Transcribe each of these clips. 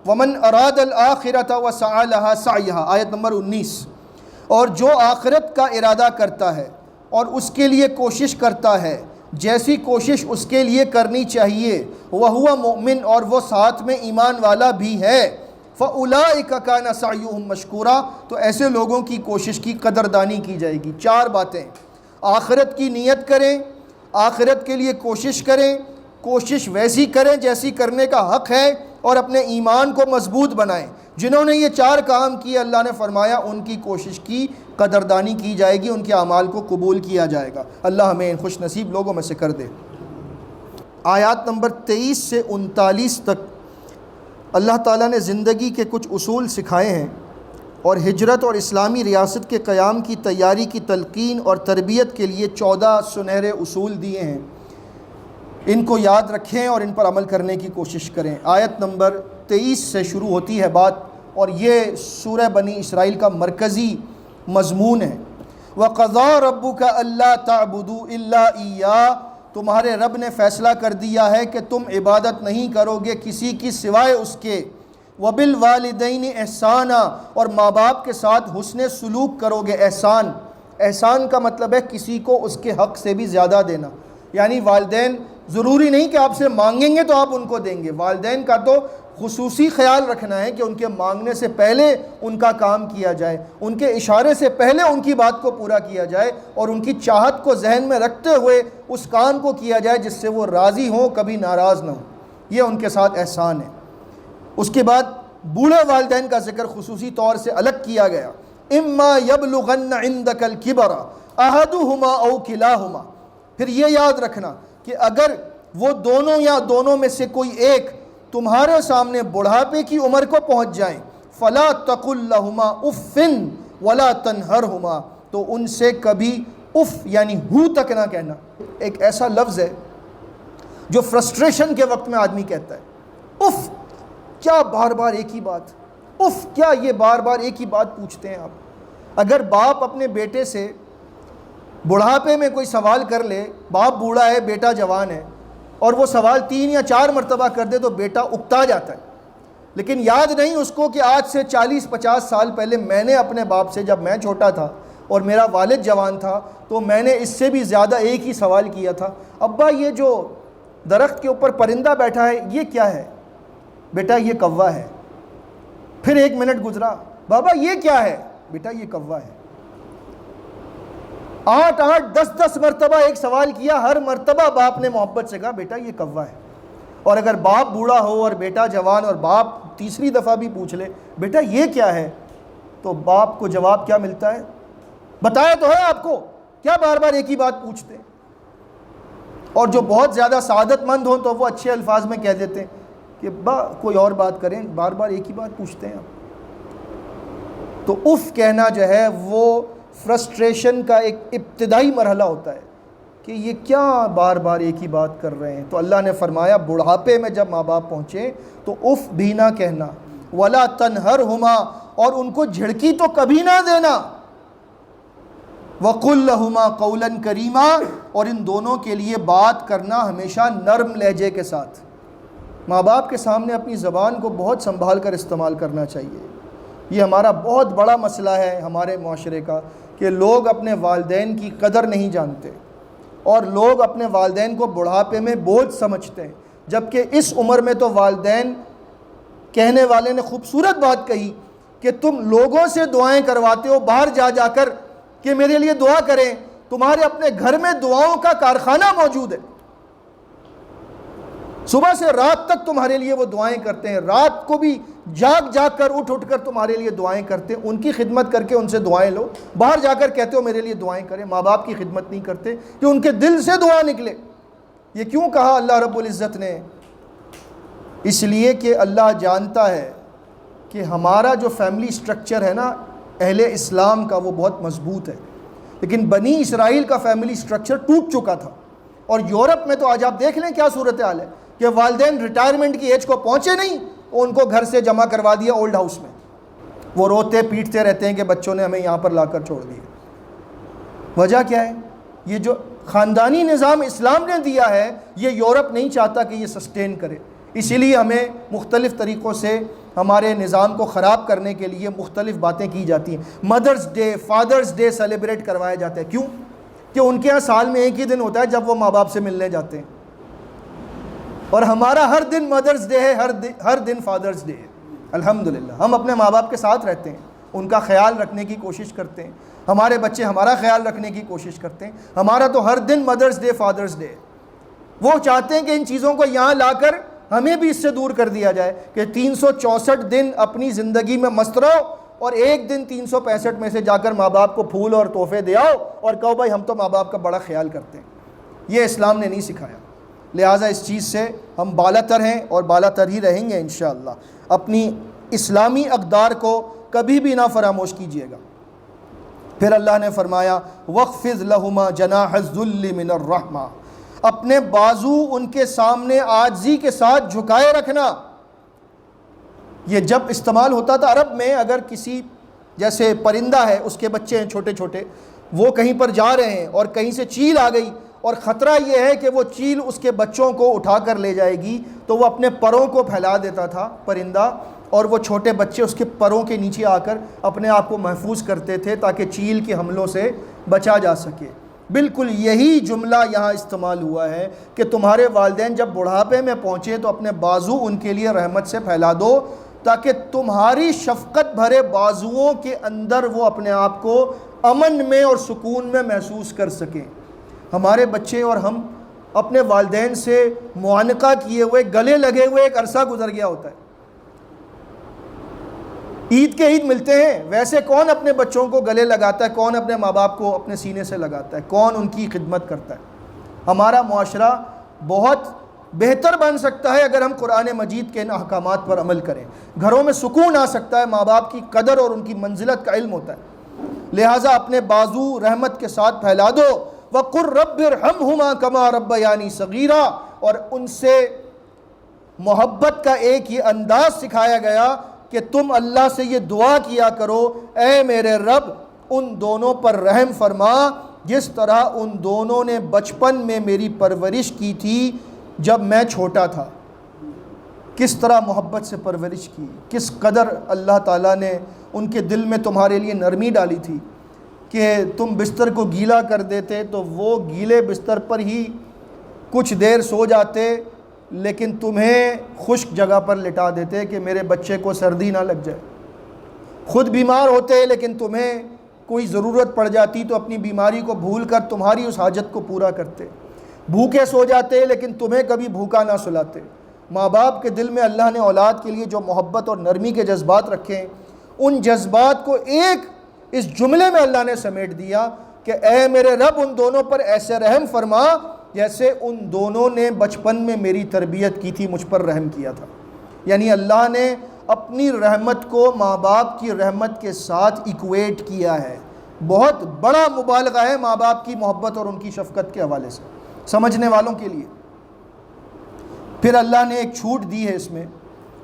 ومن اراد الآخرۃ وسعى لها سعیہا، آیت نمبر 19، اور جو آخرت کا ارادہ کرتا ہے اور اس کے لیے کوشش کرتا ہے جیسی کوشش اس کے لیے کرنی چاہیے، وَهُوَ مُؤْمِن، اور وہ ساتھ میں ایمان والا بھی ہے، فَأُولَٰئِكَ كَانَ سَعْيُهُمْ مَشْكُورًا، تو ایسے لوگوں کی کوشش کی قدردانی کی جائے گی۔ 4 باتیں، آخرت کی نیت کریں، آخرت کے لیے کوشش کریں، کوشش ویسی کریں جیسی کرنے کا حق ہے، اور اپنے ایمان کو مضبوط بنائیں۔ جنہوں نے یہ 4 کام کیے، اللہ نے فرمایا ان کی کوشش کی قدردانی کی جائے گی، ان کے اعمال کو قبول کیا جائے گا۔ اللہ ہمیں ان خوش نصیب لوگوں میں سے کر دے۔ آیات نمبر 23 سے 39 تک اللہ تعالیٰ نے زندگی کے کچھ اصول سکھائے ہیں، اور ہجرت اور اسلامی ریاست کے قیام کی تیاری کی تلقین اور تربیت کے لیے 14 سنہرے اصول دیے ہیں۔ ان کو یاد رکھیں اور ان پر عمل کرنے کی کوشش کریں۔ آیت نمبر 23 سے شروع ہوتی ہے بات، اور یہ سورہ بنی اسرائیل کا مرکزی مضمون ہے۔ وَقَضَىٰ رَبُّكَ أَلَّا تَعْبُدُوا إِلَّا إِيَّاهُ، تمہارے رب نے فیصلہ کر دیا ہے کہ تم عبادت نہیں کرو گے کسی کی سوائے اس کے، وَبِالْوَالِدَيْنِ إِحْسَانًا، اور ماں باپ کے ساتھ حسن سلوک کرو گے۔ احسان کا مطلب ہے کسی کو اس کے حق سے بھی زیادہ دینا، یعنی والدین ضروری نہیں کہ آپ سے مانگیں گے تو آپ ان کو دیں گے، والدین کا تو خصوصی خیال رکھنا ہے کہ ان کے مانگنے سے پہلے ان کا کام کیا جائے، ان کے اشارے سے پہلے ان کی بات کو پورا کیا جائے، اور ان کی چاہت کو ذہن میں رکھتے ہوئے اس کام کو کیا جائے جس سے وہ راضی ہوں، کبھی ناراض نہ ہوں۔ یہ ان کے ساتھ احسان ہے۔ اس کے بعد بوڑھے والدین کا ذکر خصوصی طور سے الگ کیا گیا۔ اما یبلغن عندک الکبر احدہما او کلاہما، پھر یہ یاد رکھنا کہ اگر وہ دونوں یا دونوں میں سے کوئی ایک تمہارے سامنے بڑھاپے کی عمر کو پہنچ جائیں، فلا تقل لہما اف ولا تنہرہما، تو ان سے کبھی اف یعنی ہو تک نہ کہنا۔ ایک ایسا لفظ ہے جو فرسٹریشن کے وقت میں آدمی کہتا ہے، اف کیا بار بار ایک ہی بات، اف کیا یہ بار بار ایک ہی بات پوچھتے ہیں آپ۔ اگر باپ اپنے بیٹے سے بڑھاپے میں کوئی سوال کر لے، باپ بوڑھا ہے بیٹا جوان ہے، اور وہ سوال 3 یا 4 مرتبہ کر دے تو بیٹا اکتا جاتا ہے، لیکن یاد نہیں اس کو کہ آج سے 40-50 سال پہلے میں نے اپنے باپ سے، جب میں چھوٹا تھا اور میرا والد جوان تھا، تو میں نے اس سے بھی زیادہ ایک ہی سوال کیا تھا، ابا یہ جو درخت کے اوپر پرندہ بیٹھا ہے یہ کیا ہے؟ بیٹا یہ کوا ہے۔ پھر 1 منٹ گزرا، بابا یہ کیا ہے؟ بیٹا یہ کوا ہے۔ 8 10 مرتبہ ایک سوال کیا، ہر مرتبہ باپ نے محبت سے کہا بیٹا یہ کوا ہے۔ اور اگر باپ بوڑھا ہو اور بیٹا جوان اور باپ تیسری دفعہ بھی پوچھ لے بیٹا یہ کیا ہے، تو باپ کو جواب کیا ملتا ہے؟ بتایا تو ہے آپ کو، کیا بار بار ایک ہی بات پوچھتے ہیں؟ اور جو بہت زیادہ سعادت مند ہوں تو وہ اچھے الفاظ میں کہہ دیتے ہیں کہ کوئی اور بات کریں، بار بار ایک ہی بات پوچھتے ہیں آپ۔ تو اف کہنا جو ہے وہ فرسٹریشن کا ایک ابتدائی مرحلہ ہوتا ہے کہ یہ کیا بار بار ایک ہی بات کر رہے ہیں۔ تو اللہ نے فرمایا بڑھاپے میں جب ماں باپ پہنچے تو اف بھی نہ کہنا، ولا تنہرہما، اور ان کو جھڑکی تو کبھی نہ دینا، وقل لہما قولا کریما، اور ان دونوں کے لیے بات کرنا ہمیشہ نرم لہجے کے ساتھ۔ ماں باپ کے سامنے اپنی زبان کو بہت سنبھال کر استعمال کرنا چاہیے۔ یہ ہمارا بہت بڑا مسئلہ ہے ہمارے معاشرے کا کہ لوگ اپنے والدین کی قدر نہیں جانتے، اور لوگ اپنے والدین کو بڑھاپے میں بوجھ سمجھتے ہیں، جبکہ اس عمر میں تو والدین، کہنے والے نے خوبصورت بات کہی کہ تم لوگوں سے دعائیں کرواتے ہو باہر جا جا کر کہ میرے لیے دعا کریں، تمہارے اپنے گھر میں دعاؤں کا کارخانہ موجود ہے، صبح سے رات تک تمہارے لیے وہ دعائیں کرتے ہیں، رات کو بھی جاگ جاگ کر اٹھ کر تمہارے لیے دعائیں کرتے ہیں، ان کی خدمت کر کے ان سے دعائیں لو، باہر جا کر کہتے ہو میرے لیے دعائیں کریں، ماں باپ کی خدمت نہیں کرتے کہ ان کے دل سے دعا نکلے۔ یہ کیوں کہا اللہ رب العزت نے؟ اس لیے کہ اللہ جانتا ہے کہ ہمارا جو فیملی سٹرکچر ہے نا اہل اسلام کا، وہ بہت مضبوط ہے، لیکن بنی اسرائیل کا فیملی سٹرکچر ٹوٹ چکا تھا، اور یورپ میں تو آج آپ دیکھ لیں کیا صورتحال ہے کہ والدین ریٹائرمنٹ کی ایج کو پہنچے نہیں، ان کو گھر سے جمع کروا دیا اولڈ ہاؤس میں، وہ روتے پیٹتے رہتے ہیں کہ بچوں نے ہمیں یہاں پر لا کر چھوڑ دیا۔ وجہ کیا ہے؟ یہ جو خاندانی نظام اسلام نے دیا ہے یہ یورپ نہیں چاہتا کہ یہ سسٹین کرے، اسی لیے ہمیں مختلف طریقوں سے ہمارے نظام کو خراب کرنے کے لیے مختلف باتیں کی جاتی ہیں. Mother's day, father's day celebrate کروایا جاتا ہے. کیوں؟ کہ ان کے ہاں سال میں ایک ہی دن ہوتا ہے جب وہ ماں باپ سے ملنے جاتے ہیں، اور ہمارا ہر دن مدرز ڈے ہے، ہر دن فادرز ڈے ہے. الحمدللہ ہم اپنے ماں باپ کے ساتھ رہتے ہیں، ان کا خیال رکھنے کی کوشش کرتے ہیں، ہمارے بچے ہمارا خیال رکھنے کی کوشش کرتے ہیں. ہمارا تو ہر دن مدرز ڈے، فادرز ڈے. وہ چاہتے ہیں کہ ان چیزوں کو یہاں لا کر ہمیں بھی اس سے دور کر دیا جائے کہ 364 دن اپنی زندگی میں مست رہو اور ایک دن 365 میں سے جا کر ماں باپ کو پھول اور تحفے دے آؤ اور کہو بھائی ہم تو ماں باپ کا بڑا خیال کرتے ہیں. یہ اسلام نے نہیں سکھایا. لہٰذا اس چیز سے ہم بالا تر ہیں اور بالا تر ہی رہیں گے انشاءاللہ. اپنی اسلامی اقدار کو کبھی بھی نہ فراموش کیجیے گا. پھر اللہ نے فرمایا وَاخْفِضْ لَهُمَا جَنَاحَ الذُّلِّ مِنَ الرَّحْمَةِ، اپنے بازو ان کے سامنے عاجزی کے ساتھ جھکائے رکھنا. یہ جب استعمال ہوتا تھا عرب میں، اگر کسی جیسے پرندہ ہے، اس کے بچے ہیں چھوٹے چھوٹے، وہ کہیں پر جا رہے ہیں اور کہیں سے چیل آ گئی اور خطرہ یہ ہے کہ وہ چیل اس کے بچوں کو اٹھا کر لے جائے گی، تو وہ اپنے پروں کو پھیلا دیتا تھا پرندہ، اور وہ چھوٹے بچے اس کے پروں کے نیچے آ کر اپنے آپ کو محفوظ کرتے تھے تاکہ چیل کے حملوں سے بچا جا سکے. بالکل یہی جملہ یہاں استعمال ہوا ہے کہ تمہارے والدین جب بڑھاپے میں پہنچے تو اپنے بازو ان کے لیے رحمت سے پھیلا دو تاکہ تمہاری شفقت بھرے بازوؤں کے اندر وہ اپنے آپ کو امن میں اور سکون میں محسوس کر سکیں. ہمارے بچے اور ہم اپنے والدین سے معانقہ کیے ہوئے، گلے لگے ہوئے ایک عرصہ گزر گیا ہوتا ہے. عید کے عید ملتے ہیں، ویسے کون اپنے بچوں کو گلے لگاتا ہے؟ کون اپنے ماں باپ کو اپنے سینے سے لگاتا ہے؟ کون ان کی خدمت کرتا ہے؟ ہمارا معاشرہ بہت بہتر بن سکتا ہے اگر ہم قرآن مجید کے ان احکامات پر عمل کریں. گھروں میں سکون آ سکتا ہے، ماں باپ کی قدر اور ان کی منزلت کا علم ہوتا ہے. لہٰذا اپنے بازو رحمت کے ساتھ پھیلا دو. وَقُلْ رَبِّ ارْحَمْهُمَا كَمَا رَبَّيَانِي صَغِيرًا، اور ان سے محبت کا ایک یہ انداز سکھایا گیا کہ تم اللہ سے یہ دعا کیا کرو، اے میرے رب ان دونوں پر رحم فرما جس طرح ان دونوں نے بچپن میں میری پرورش کی تھی جب میں چھوٹا تھا. کس طرح محبت سے پرورش کی، کس قدر اللہ تعالیٰ نے ان کے دل میں تمہارے لیے نرمی ڈالی تھی کہ تم بستر کو گیلا کر دیتے تو وہ گیلے بستر پر ہی کچھ دیر سو جاتے، لیکن تمہیں خشک جگہ پر لٹا دیتے کہ میرے بچے کو سردی نہ لگ جائے. خود بیمار ہوتے لیکن تمہیں کوئی ضرورت پڑ جاتی تو اپنی بیماری کو بھول کر تمہاری اس حاجت کو پورا کرتے. بھوکے سو جاتے لیکن تمہیں کبھی بھوکا نہ سلاتے. ماں باپ کے دل میں اللہ نے اولاد کے لیے جو محبت اور نرمی کے جذبات رکھے ہیں، ان جذبات کو ایک اس جملے میں اللہ نے سمیٹ دیا کہ اے میرے رب ان دونوں پر ایسے رحم فرما جیسے ان دونوں نے بچپن میں میری تربیت کی تھی، مجھ پر رحم کیا تھا. یعنی اللہ نے اپنی رحمت کو ماں باپ کی رحمت کے ساتھ ایکویٹ کیا ہے. بہت بڑا مبالغہ ہے ماں باپ کی محبت اور ان کی شفقت کے حوالے سے سمجھنے والوں کے لیے. پھر اللہ نے ایک چھوٹ دی ہے اس میں،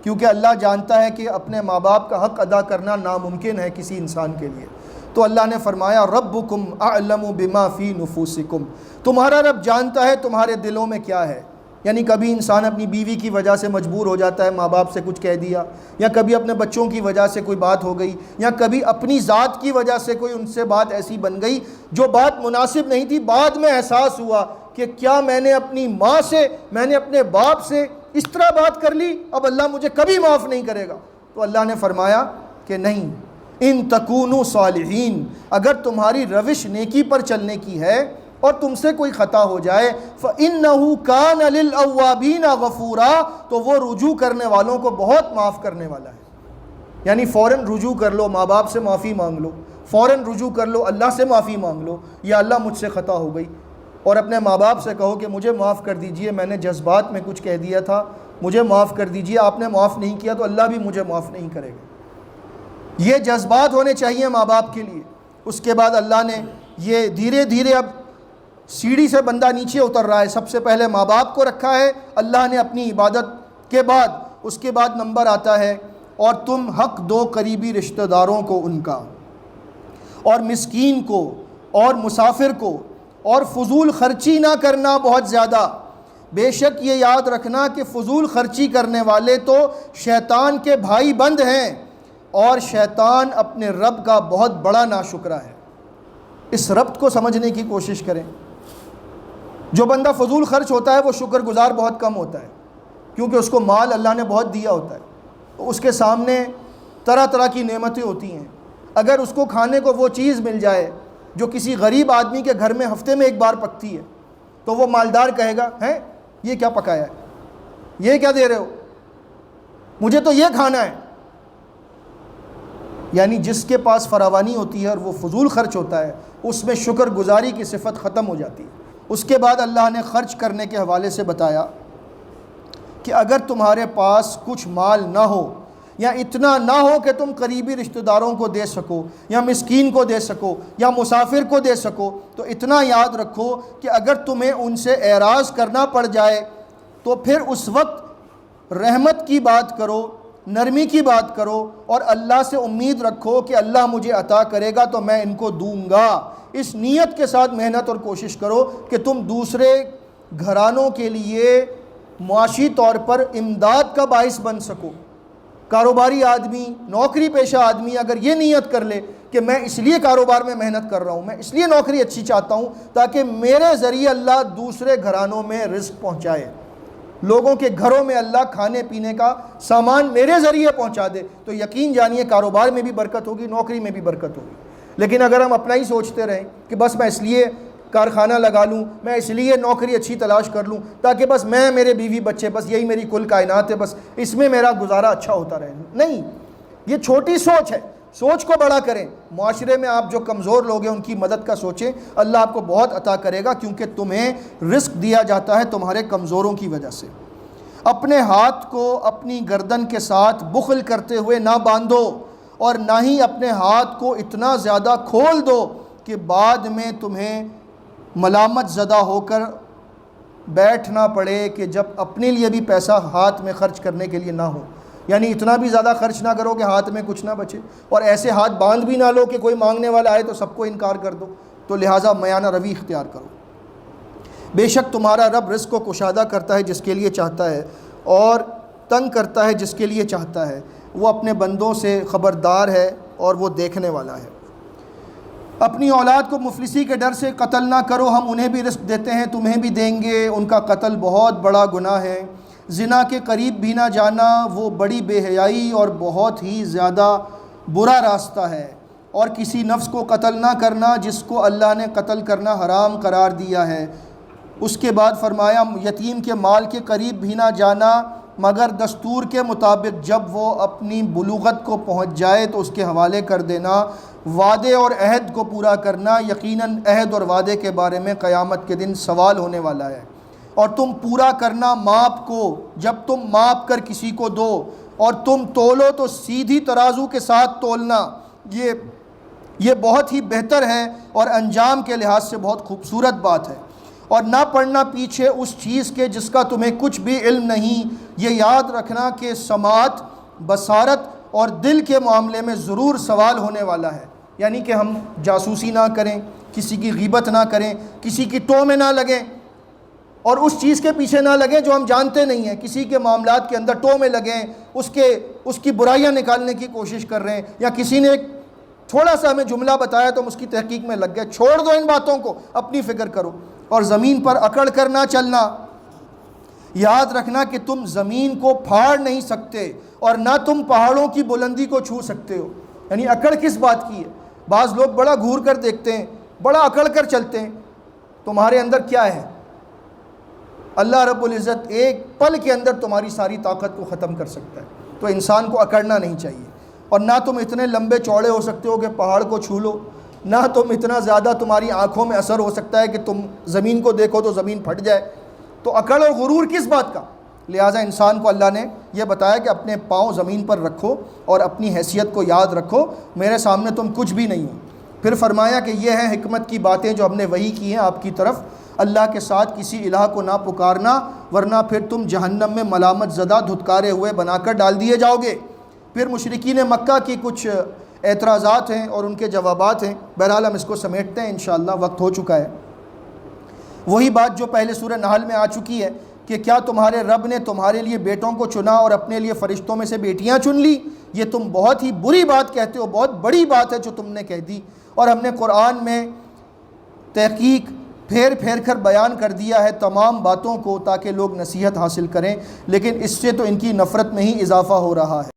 کیونکہ اللہ جانتا ہے کہ اپنے ماں باپ کا حق ادا کرنا ناممکن ہے کسی انسان کے لیے. تو اللہ نے فرمایا ربکم اعلم بما فی نفوسکم، تمہارا رب جانتا ہے تمہارے دلوں میں کیا ہے. یعنی کبھی انسان اپنی بیوی کی وجہ سے مجبور ہو جاتا ہے، ماں باپ سے کچھ کہہ دیا، یا کبھی اپنے بچوں کی وجہ سے کوئی بات ہو گئی، یا کبھی اپنی ذات کی وجہ سے کوئی ان سے بات ایسی بن گئی جو بات مناسب نہیں تھی. بعد میں احساس ہوا کہ کیا میں نے اپنی ماں سے، میں نے اپنے باپ سے اس طرح بات کر لی، اب اللہ مجھے کبھی معاف نہیں کرے گا. تو اللہ نے فرمایا کہ نہیں، ان تکونوا صالحین، اگر تمہاری روش نیکی پر چلنے کی ہے اور تم سے کوئی خطا ہو جائے فَإِنَّهُ كَانَ لِلْأَوَّابِينَ غَفُورًا، تو وہ رجوع کرنے والوں کو بہت معاف کرنے والا ہے. یعنی فوراً رجوع کر لو، ماں باپ سے معافی مانگ لو، فوراً رجوع کر لو، اللہ سے معافی مانگ لو، یا اللہ مجھ سے خطا ہو گئی، اور اپنے ماں باپ سے کہو کہ مجھے معاف کر دیجئے، میں نے جذبات میں کچھ کہہ دیا تھا، مجھے معاف کر دیجئے. آپ نے معاف نہیں کیا تو اللہ بھی مجھے معاف نہیں کرے گا. یہ جذبات ہونے چاہیے ماں باپ کے لیے. اس کے بعد اللہ نے یہ دھیرے دھیرے اب سیڑھی سے بندہ نیچے اتر رہا ہے. سب سے پہلے ماں باپ کو رکھا ہے اللہ نے اپنی عبادت کے بعد. اس کے بعد نمبر آتا ہے اور تم حق دو قریبی رشتہ داروں کو ان کا، اور مسکین کو، اور مسافر کو، اور فضول خرچی نہ کرنا بہت زیادہ. بے شک یہ یاد رکھنا کہ فضول خرچی کرنے والے تو شیطان کے بھائی بند ہیں، اور شیطان اپنے رب کا بہت بڑا ناشکرا ہے۔ اس ربط کو سمجھنے کی کوشش کریں۔ جو بندہ فضول خرچ ہوتا ہے وہ شکر گزار بہت کم ہوتا ہے، کیونکہ اس کو مال اللہ نے بہت دیا ہوتا ہے، تو اس کے سامنے طرح طرح کی نعمتیں ہوتی ہیں۔ اگر اس کو کھانے کو وہ چیز مل جائے جو کسی غریب آدمی کے گھر میں ہفتے میں ایک بار پکتی ہے، تو وہ مالدار کہے گا، ہیں یہ کیا پکایا ہے، یہ کیا دے رہے ہو، مجھے تو یہ کھانا ہے۔ یعنی جس کے پاس فراوانی ہوتی ہے اور وہ فضول خرچ ہوتا ہے، اس میں شکر گزاری کی صفت ختم ہو جاتی ہے۔ اس کے بعد اللہ نے خرچ کرنے کے حوالے سے بتایا کہ اگر تمہارے پاس کچھ مال نہ ہو، یا اتنا نہ ہو کہ تم قریبی رشتہ داروں کو دے سکو، یا مسکین کو دے سکو، یا مسافر کو دے سکو، تو اتنا یاد رکھو کہ اگر تمہیں ان سے اعراض کرنا پڑ جائے تو پھر اس وقت رحمت کی بات کرو، نرمی کی بات کرو، اور اللہ سے امید رکھو کہ اللہ مجھے عطا کرے گا تو میں ان کو دوں گا۔ اس نیت کے ساتھ محنت اور کوشش کرو کہ تم دوسرے گھرانوں کے لیے معاشی طور پر امداد کا باعث بن سکو۔ کاروباری آدمی، نوکری پیشہ آدمی اگر یہ نیت کر لے کہ میں اس لیے کاروبار میں محنت کر رہا ہوں، میں اس لیے نوکری اچھی چاہتا ہوں تاکہ میرے ذریعے اللہ دوسرے گھرانوں میں رزق پہنچائے، لوگوں کے گھروں میں اللہ کھانے پینے کا سامان میرے ذریعے پہنچا دے، تو یقین جانیے کاروبار میں بھی برکت ہوگی، نوکری میں بھی برکت ہوگی۔ لیکن اگر ہم اپنا ہی سوچتے رہیں کہ بس میں اس لیے کارخانہ لگا لوں، میں اس لیے نوکری اچھی تلاش کر لوں تاکہ بس میں، میرے بیوی بچے، بس یہی میری کل کائنات ہے، بس اس میں میرا گزارا اچھا ہوتا رہے، نہیں، یہ چھوٹی سوچ ہے۔ سوچ کو بڑا کریں۔ معاشرے میں آپ جو کمزور لوگ ہیں ان کی مدد کا سوچیں، اللہ آپ کو بہت عطا کرے گا، کیونکہ تمہیں رزق دیا جاتا ہے تمہارے کمزوروں کی وجہ سے۔ اپنے ہاتھ کو اپنی گردن کے ساتھ بخل کرتے ہوئے نہ باندھو، اور نہ ہی اپنے ہاتھ کو اتنا زیادہ کھول دو کہ بعد میں تمہیں ملامت زدہ ہو کر بیٹھنا پڑے کہ جب اپنے لیے بھی پیسہ ہاتھ میں خرچ کرنے کے لیے نہ ہو۔ یعنی اتنا بھی زیادہ خرچ نہ کرو کہ ہاتھ میں کچھ نہ بچے، اور ایسے ہاتھ باندھ بھی نہ لو کہ کوئی مانگنے والا آئے تو سب کو انکار کر دو، تو لہٰذا میانہ روی اختیار کرو۔ بے شک تمہارا رب رزق کو کشادہ کرتا ہے جس کے لیے چاہتا ہے، اور تنگ کرتا ہے جس کے لیے چاہتا ہے۔ وہ اپنے بندوں سے خبردار ہے اور وہ دیکھنے والا ہے۔ اپنی اولاد کو مفلسی کے ڈر سے قتل نہ کرو، ہم انہیں بھی رزق دیتے ہیں تمہیں بھی دیں گے، ان کا قتل بہت بڑا گناہ ہے۔ زنا کے قریب بھی نہ جانا، وہ بڑی بے حیائی اور بہت ہی زیادہ برا راستہ ہے۔ اور کسی نفس کو قتل نہ کرنا جس کو اللہ نے قتل کرنا حرام قرار دیا ہے۔ اس کے بعد فرمایا یتیم کے مال کے قریب بھی نہ جانا مگر دستور کے مطابق جب وہ اپنی بلوغت کو پہنچ جائے تو اس کے حوالے کر دینا۔ وعدے اور عہد کو پورا کرنا، یقیناً عہد اور وعدے کے بارے میں قیامت کے دن سوال ہونے والا ہے۔ اور تم پورا کرنا ماپ کو، جب تم ماپ کر کسی کو دو، اور تم تولو تو سیدھی ترازو کے ساتھ تولنا، یہ بہت ہی بہتر ہے اور انجام کے لحاظ سے بہت خوبصورت بات ہے۔ اور نہ پڑنا پیچھے اس چیز کے جس کا تمہیں کچھ بھی علم نہیں، یہ یاد رکھنا کہ سماعت، بصارت اور دل کے معاملے میں ضرور سوال ہونے والا ہے۔ یعنی کہ ہم جاسوسی نہ کریں، کسی کی غیبت نہ کریں، کسی کی ٹو میں نہ لگیں، اور اس چیز کے پیچھے نہ لگیں جو ہم جانتے نہیں ہیں، کسی کے معاملات کے اندر ٹو میں لگیں، اس کی برائیاں نکالنے کی کوشش کر رہے ہیں، یا کسی نے ایک تھوڑا سا ہمیں جملہ بتایا تو ہم اس کی تحقیق میں لگ گئے۔ چھوڑ دو ان باتوں کو، اپنی فکر کرو۔ اور زمین پر اکڑ کر نہ چلنا، یاد رکھنا کہ تم زمین کو پھاڑ نہیں سکتے اور نہ تم پہاڑوں کی بلندی کو چھو سکتے ہو۔ یعنی اکڑ کس بات کی ہے؟ بعض لوگ بڑا گھور کر دیکھتے ہیں، بڑا اکڑ کر چلتے ہیں، تمہارے اندر کیا ہے؟ اللہ رب العزت ایک پل کے اندر تمہاری ساری طاقت کو ختم کر سکتا ہے، تو انسان کو اکڑنا نہیں چاہیے۔ اور نہ تم اتنے لمبے چوڑے ہو سکتے ہو کہ پہاڑ کو چھو لو، نہ تم اتنا زیادہ تمہاری آنکھوں میں اثر ہو سکتا ہے کہ تم زمین کو دیکھو تو زمین پھٹ جائے۔ تو اکڑ اور غرور کس بات کا؟ لہٰذا انسان کو اللہ نے یہ بتایا کہ اپنے پاؤں زمین پر رکھو اور اپنی حیثیت کو یاد رکھو، میرے سامنے تم کچھ بھی نہیں ہو۔ پھر فرمایا کہ یہ ہیں حکمت کی باتیں جو ہم نے وحی کی ہیں آپ کی طرف، اللہ کے ساتھ کسی الہ کو نہ پکارنا ورنہ پھر تم جہنم میں ملامت زدہ دھتکارے ہوئے بنا کر ڈال دیے جاؤ گے۔ پھر مشرکین مکہ کی کچھ اعتراضات ہیں اور ان کے جوابات ہیں، بہرحال ہم اس کو سمیٹتے ہیں انشاءاللہ، وقت ہو چکا ہے۔ وہی بات جو پہلے سورہ نحل میں آ چکی ہے کہ کیا تمہارے رب نے تمہارے لیے بیٹوں کو چنا اور اپنے لیے فرشتوں میں سے بیٹیاں چن لی؟ یہ تم بہت ہی بری بات کہتے ہو، بہت بڑی بات ہے جو تم نے کہہ دی۔ اور ہم نے قرآن میں تحقیق پھیر پھیر کر بیان کر دیا ہے تمام باتوں کو، تاکہ لوگ نصیحت حاصل کریں، لیکن اس سے تو ان کی نفرت میں ہی اضافہ ہو رہا ہے۔